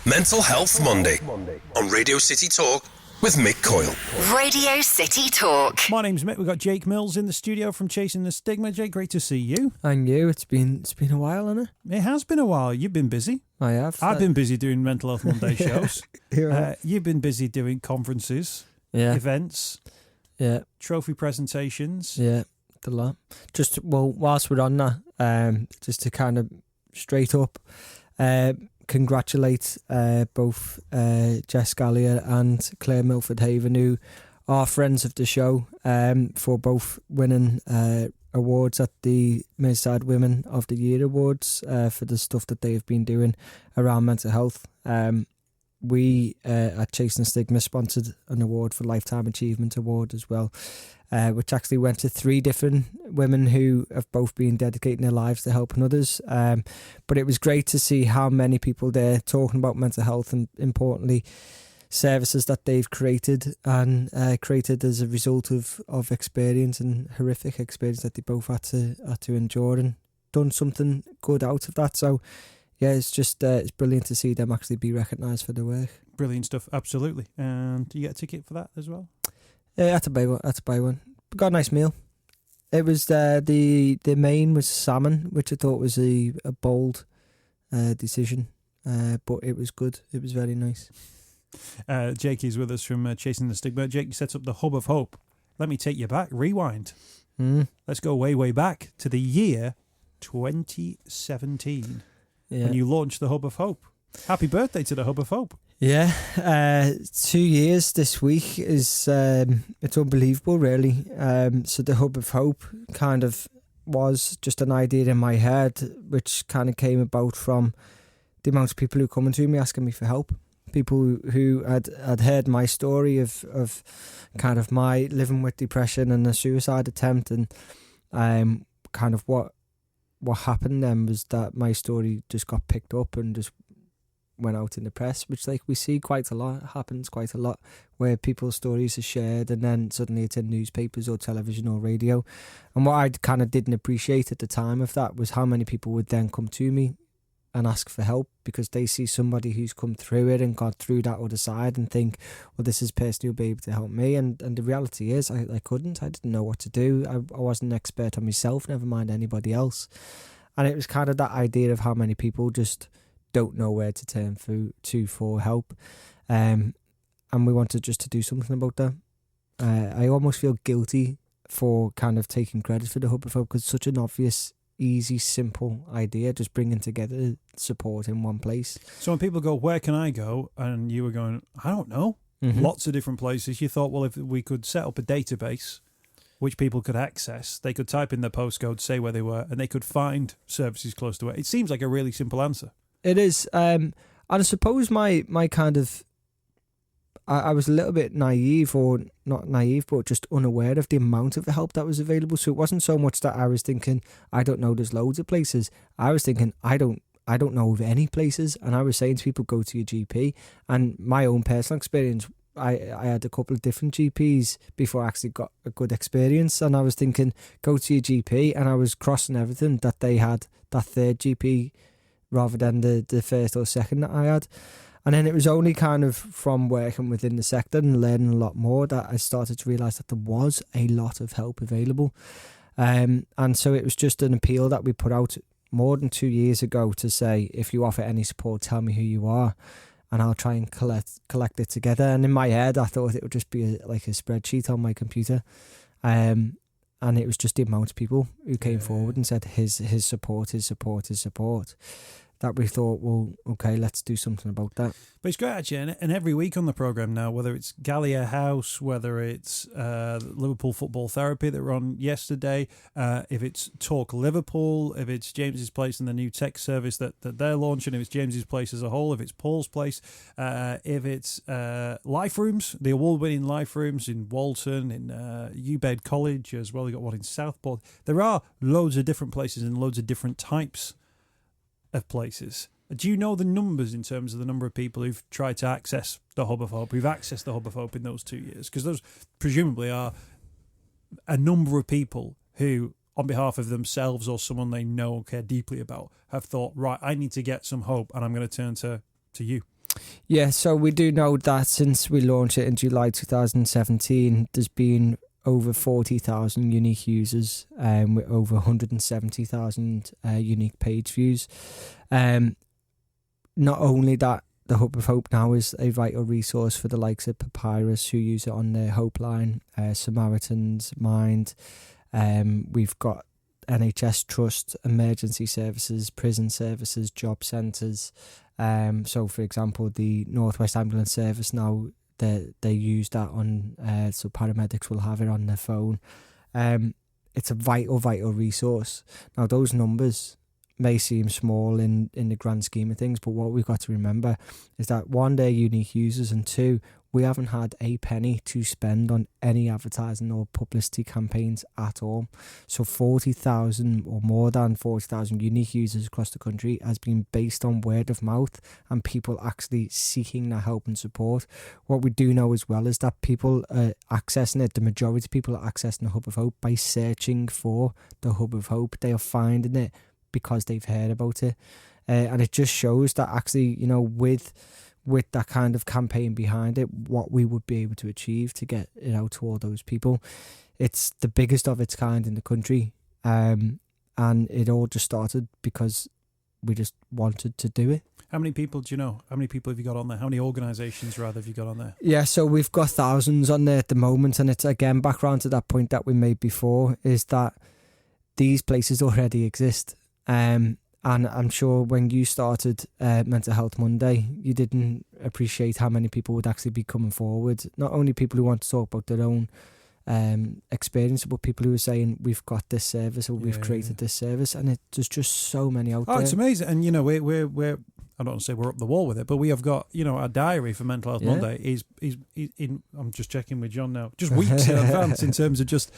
Mental Health Monday on Radio City Talk with Mick Coyle. Radio City Talk. My name's Mick. We've got Jake Mills in the studio from Chasing the Stigma. Jake, great to see you. And you. It's been a while, hasn't it? It has been a while. You've been busy. I have. I've been busy doing Mental Health Monday shows. Right. You've been busy doing conferences, events, trophy presentations. Yeah, a lot. Whilst we're on that, just to kind of straight up congratulate both Jess Gallier and Claire Milford Haven, who are friends of the show, for both winning awards at the Merseyside Women of the Year Awards for the stuff that they have been doing around mental health. We at Chasing Stigma sponsored an award for Lifetime Achievement Award as well, which actually went to 3 different women who have both been dedicating their lives to helping others. But it was great to see how many people there talking about mental health and, importantly, services that they've created as a result of experience and horrific experience that they both had to endure, and done something good out of that. So yeah, it's just it's brilliant to see them actually be recognised for their work. Brilliant stuff, absolutely. And do you get a ticket for that as well? Yeah, I had to buy one. Got a nice meal. It was the main was salmon, which I thought was a bold decision, but it was good. It was very nice. Jake is with us from Chasing the Stigma. Jake sets up the Hub of Hope. Let me take you back. Rewind. Let's go way, way back to the year 2017 when you launched the Hub of Hope. Happy birthday to the Hub of Hope. Yeah, 2 years this week is it's unbelievable, really. So the Hub of Hope kind of was just an idea in my head, which kind of came about from the amount of people who come to me asking me for help. People who had heard my story of kind of my living with depression and a suicide attempt, and kind of what happened then was that my story just got picked up and just went out in the press, which we see quite a lot, happens quite a lot, where people's stories are shared and then suddenly it's in newspapers or television or radio. And what I kind of didn't appreciate at the time of that was how many people would then come to me and ask for help because they see somebody who's come through it and got through that other side and think, well, this is a person who'll be able to help me. And the reality is I didn't know what to do. I wasn't an expert on myself, never mind anybody else. And it was kind of that idea of how many people just don't know where to turn for help. And we wanted just to do something about that. I almost feel guilty for kind of taking credit for the Hub of Hope because it's such an obvious, easy, simple idea, just bringing together support in one place. So when people go, where can I go? And you were going, I don't know. Lots of different places. You thought, well, if we could set up a database which people could access, they could type in their postcode, say where they were, and they could find services close to it. It seems like a really simple answer. It is. And I suppose my kind of, I was a little bit naive, or not naive, but just unaware of the amount of help that was available. So it wasn't so much that I was thinking, I don't know, there's loads of places. I was thinking, I don't know of any places. And I was saying to people, go to your GP. And my own personal experience, I had a couple of different GPs before I actually got a good experience. And I was thinking, go to your GP. And I was crossing everything that they had, that third GP, rather than the first or second that I had. And then it was only kind of from working within the sector and learning a lot more that I started to realise that there was a lot of help available. And so it was just an appeal that we put out more than 2 years ago to say, if you offer any support, tell me who you are and I'll try and collect it together. And in my head, I thought it would just be like a spreadsheet on my computer. And it was just the amount of people who came forward and said his support, that we thought, well, okay, let's do something about that. But it's great, actually, and every week on the programme now, whether it's Gallier House, whether it's Liverpool Football Therapy that were on yesterday, if it's Talk Liverpool, if it's James's Place and the new tech service that they're launching, if it's James's Place as a whole, if it's Paul's Place, if it's Life Rooms, the award-winning Life Rooms in Walton, in UBED College as well. We've got one in Southport. There are loads of different places and loads of different types of places. Do you know the numbers in terms of the number of people who've tried to access the Hub of Hope, who've accessed the Hub of Hope in those 2 years? Because those presumably are a number of people who, on behalf of themselves or someone they know or care deeply about, have thought, right, I need to get some hope and I'm going to turn to you. Yeah, so we do know that since we launched it in July 2017, there's been over 40,000 unique users with over 170,000 unique page views. Not only that, the Hub of Hope now is a vital resource for the likes of Papyrus, who use it on their Hope line, Samaritans, Mind. We've got NHS Trust, emergency services, prison services, job centres. So, for example, the Northwest Ambulance Service now, they use that on, so paramedics will have it on their phone. It's a vital resource. Now, those numbers may seem small in the grand scheme of things, but what we've got to remember is that one, they're unique users, and two, we haven't had a penny to spend on any advertising or publicity campaigns at all. So 40,000 or more than 40,000 unique users across the country has been based on word of mouth and people actually seeking their help and support. What we do know as well is that people are accessing it, the majority of people are accessing the Hub of Hope by searching for the Hub of Hope. They are finding it because they've heard about it. And it just shows that actually, you know, with that kind of campaign behind it, what we would be able to achieve to get it out to all those people. It's the biggest of its kind in the country. And it all just started because we just wanted to do it. How many people do you know? How many people have you got on there? How many organisations, rather, have you got on there? Yeah, so we've got thousands on there at the moment. And it's, again, back around to that point that we made before, is that these places already exist. And I'm sure when you started Mental Health Monday, you didn't appreciate how many people would actually be coming forward. Not only people who want to talk about their own experience, but people who are saying, we've got this service or we've created this service. And there's just so many out there. Oh, it's amazing. And, you know, we're I don't want to say we're up the wall with it, but we have got, you know, our diary for Mental Health Monday is in, I'm just checking with John now, just weeks in advance in terms of just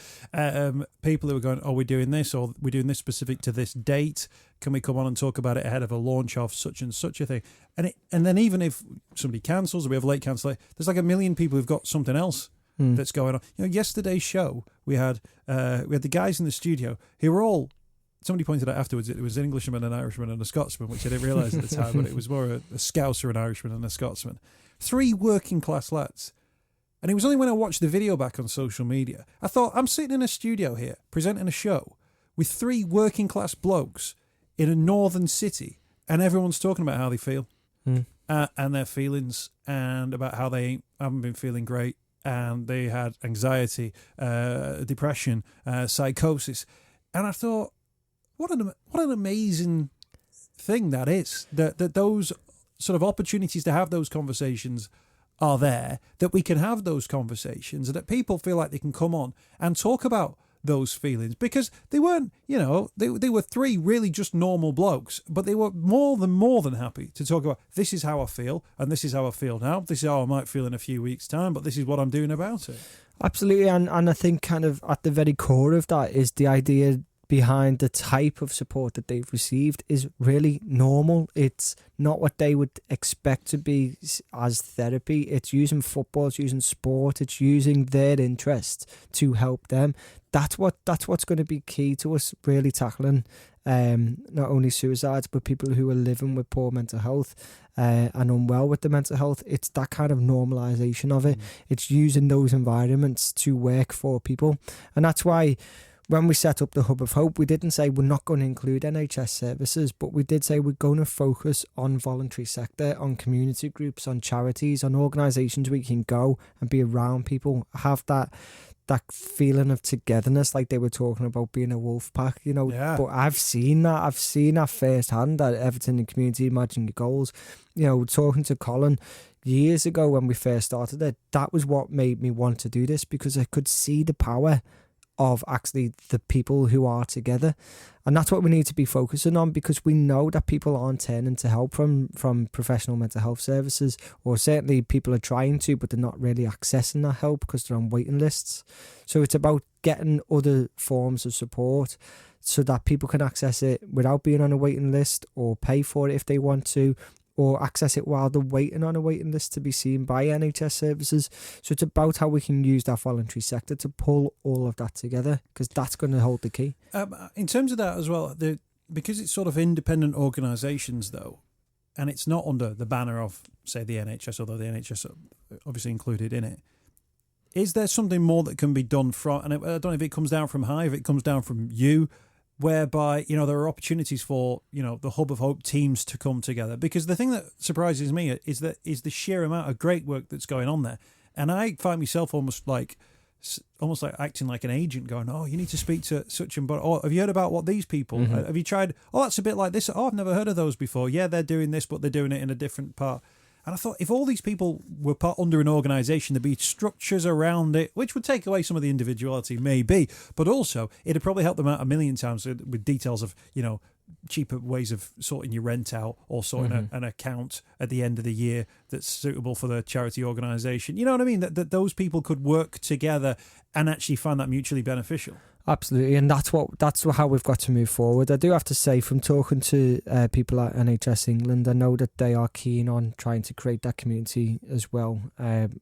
people who are going, oh, we're doing this, or we're doing this specific to this date. Can we come on and talk about it ahead of a launch of such and such a thing? And then even if somebody cancels or we have late cancellation, there's like a million people who've got something else that's going on. You know, yesterday's show, we had the guys in the studio who were all, somebody pointed out afterwards, it was an Englishman, an Irishman and a Scotsman, which I didn't realise at the time, but it was more a Scouser, an Irishman and a Scotsman. 3 working class lads. And it was only when I watched the video back on social media, I thought, I'm sitting in a studio here, presenting a show with 3 working class blokes in a northern city, and everyone's talking about how they feel and their feelings, and about how they haven't been feeling great, and they had anxiety, depression, psychosis. And I thought, what an amazing thing that is, that those sort of opportunities to have those conversations are there, that we can have those conversations, and that people feel like they can come on and talk about those feelings, because they weren't, you know, they were 3 really just normal blokes, but they were more than happy to talk about, this is how I feel, and this is how I feel now, this is how I might feel in a few weeks' time, but this is what I'm doing about it. Absolutely. And I think kind of at the very core of that is the idea behind the type of support that they've received is really normal. It's not what they would expect to be as therapy. It's using football, it's using sport, it's using their interests to help them. That's what's going to be key to us really tackling not only suicides, but people who are living with poor mental health and unwell with the mental health. It's that kind of normalisation of it. It's using those environments to work for people. And that's why when we set up the Hub of Hope, we didn't say we're not going to include NHS services, but we did say we're going to focus on voluntary sector, on community groups, on charities, on organisations where you can go and be around people, have that feeling of togetherness, like they were talking about being a wolf pack, you know. Yeah. But I've seen that firsthand at Everton and Community Imagine Your Goals. You know, talking to Colin years ago when we first started it, that was what made me want to do this, because I could see the power of actually the people who are together. And that's what we need to be focusing on, because we know that people aren't turning to help from professional mental health services, or certainly people are trying to, but they're not really accessing that help because they're on waiting lists. So it's about getting other forms of support so that people can access it without being on a waiting list, or pay for it if they want to, or access it while they're waiting on a waiting list to be seen by NHS services. So it's about how we can use that voluntary sector to pull all of that together, because that's going to hold the key. In terms of that as well, because it's sort of independent organisations though, and it's not under the banner of, say, the NHS, although the NHS are obviously included in it, is there something more that can be done from, and I don't know if it comes down from high, if it comes down from you, whereby, you know, there are opportunities for, you know, the Hub of Hope teams to come together? Because the thing that surprises me is the sheer amount of great work that's going on there. And I find myself almost like acting like an agent, going, oh, you need to speak to such and but, oh, have you heard about what these people, have you tried, oh, that's a bit like this, oh, I've never heard of those before, yeah, they're doing this, but they're doing it in a different part. And I thought, if all these people were part under an organisation, there'd be structures around it, which would take away some of the individuality, maybe, but also it'd probably help them out a million times with details of, you know, cheaper ways of sorting your rent out, or sorting an account at the end of the year that's suitable for the charity organisation. You know what I mean? That those people could work together and actually find that mutually beneficial. Absolutely, and that's how we've got to move forward. I do have to say, from talking to people at NHS England, I know that they are keen on trying to create that community as well,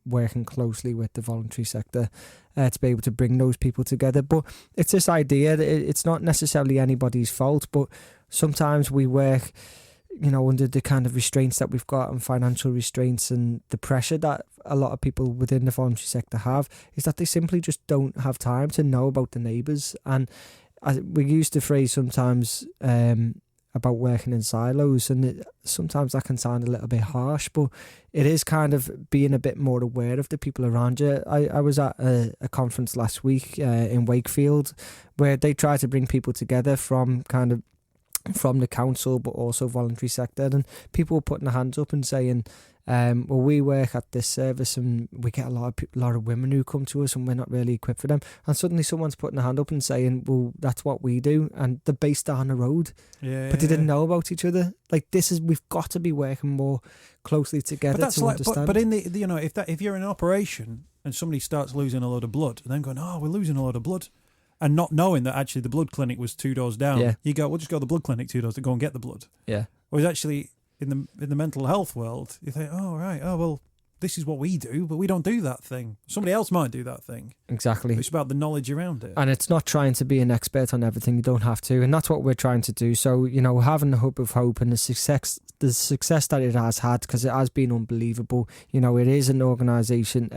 working closely with the voluntary sector to be able to bring those people together. But it's this idea that it's not necessarily anybody's fault, but sometimes we work, you know, under the kind of restraints that we've got, and financial restraints, and the pressure that a lot of people within the voluntary sector have, is that they simply just don't have time to know about the neighbours. And we use the phrase sometimes about working in silos, and sometimes that can sound a little bit harsh, but it is kind of being a bit more aware of the people around you. I was at a conference last week in Wakefield, where they try to bring people together from the council, but also voluntary sector, and people were putting their hands up and saying, well, we work at this service and we get a lot of women who come to us and we're not really equipped for them. And suddenly someone's putting their hand up and saying, well, that's what we do, and they're based down the road, but they didn't know about each other. Like, we've got to be working more closely together to understand. But in the, you know, if you're in an operation and somebody starts losing a load of blood, and then going, oh, we're losing a load of blood, and not knowing that actually the blood clinic was 2 doors down, you go, we'll just go to the blood clinic 2 doors to go and get the blood. Yeah. Whereas actually in the mental health world, you think, oh, right, oh, well, this is what we do, but we don't do that thing. Somebody else might do that thing. Exactly. It's about the knowledge around it. And it's not trying to be an expert on everything. You don't have to. And that's what we're trying to do. So, you know, having the Hub of Hope and the success that it has had, because it has been unbelievable. You know, it is an organisation,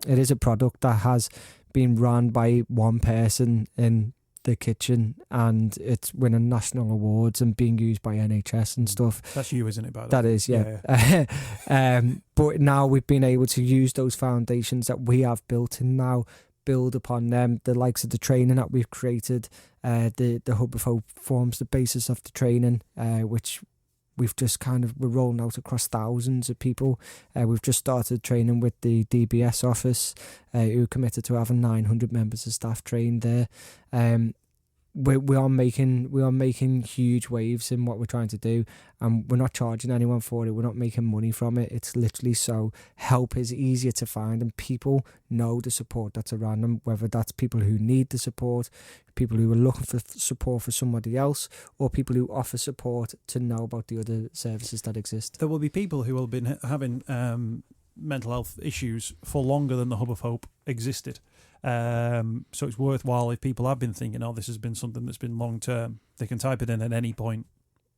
it is a product that has been run by one person in the kitchen, and it's winning national awards and being used by NHS and stuff. That's you, isn't it? By that is, yeah. But now we've been able to use those foundations that we have built and now build upon them. The likes of the training that we've created, the Hub of Hope forms the basis of the training, which we've just we're rolling out across thousands of people. We've just started training with the DBS office, who committed to having 900 members of staff trained there. We are making huge waves in what we're trying to do, and we're not charging anyone for it. We're not making money from it. It's literally so help is easier to find, and people know the support that's around them, whether that's people who need the support, people who are looking for support for somebody else, or people who offer support to know about the other services that exist. There will be people who will have been having mental health issues for longer than the Hub of Hope existed. So it's worthwhile, if people have been thinking, oh, this has been something that's been long term, they can type it in at any point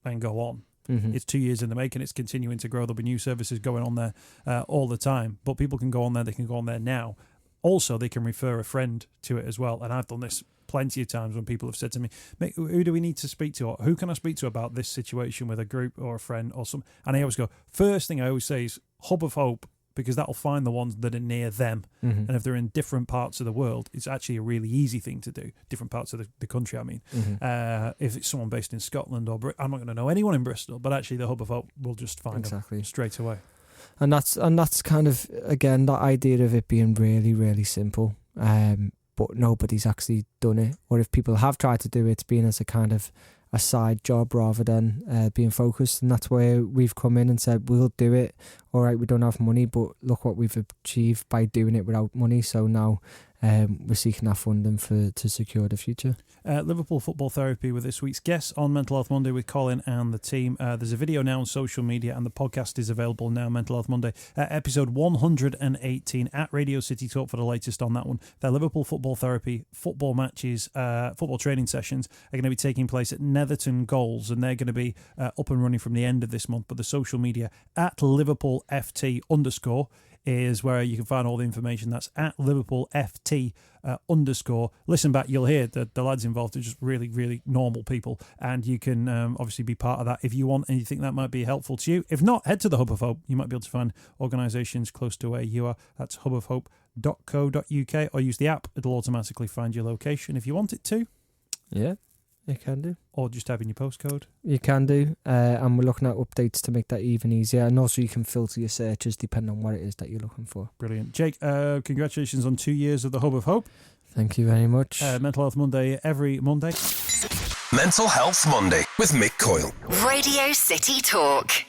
and go on. It's 2 years in the making. It's continuing to grow. There'll be new services going on there all the time, but people can go on there. They can go on there now. Also, they can refer a friend to it as well. And I've done this plenty of times when people have said to me, Mick, who do we need to speak to? Or who can I speak to about this situation with a group or a friend or some? And I always go, first thing I always say is Hub of Hope, because that'll find the ones that are near them. And if they're in different parts of the world, it's actually a really easy thing to do. Different parts of the country, I mean. If it's someone based in Scotland or I'm not going to know anyone in Bristol, but actually the Hub of Hope will just find them straight away. And that's kind of, again, that idea of it being really, really simple, but nobody's actually done it. Or if people have tried to do it, it's been as a kind of a side job rather than being focused. And that's where we've come in and said, we'll do it. All right, we don't have money, but look what we've achieved by doing it without money. So now we're seeking that funding to secure the future. Liverpool Football Therapy with this week's guest on Mental Health Monday with Colin and the team. There's a video now on social media and the podcast is available now, Mental Health Monday, episode 118 at Radio City Talk for the latest on that one. Their Liverpool Football Therapy football matches, football training sessions are going to be taking place at Netherton Goals, and they're going to be up and running from the end of this month. But the social media at LiverpoolFT_ is where you can find all the information. That's at LiverpoolFT_ Listen back, you'll hear that the lads involved are just really, really normal people, and you can obviously be part of that if you want and you think that might be helpful to you. If not, head to the Hub of Hope. You might be able to find organisations close to where you are. That's hubofhope.co.uk, or use the app. It'll automatically find your location if you want it to. Yeah, you can do. Or just type in your postcode. You can do. And we're looking at updates to make that even easier. And also you can filter your searches depending on what it is that you're looking for. Brilliant. Jake, congratulations on 2 years of the Hub of Hope. Thank you very much. Mental Health Monday every Monday. Mental Health Monday with Mick Coyle. Radio City Talk.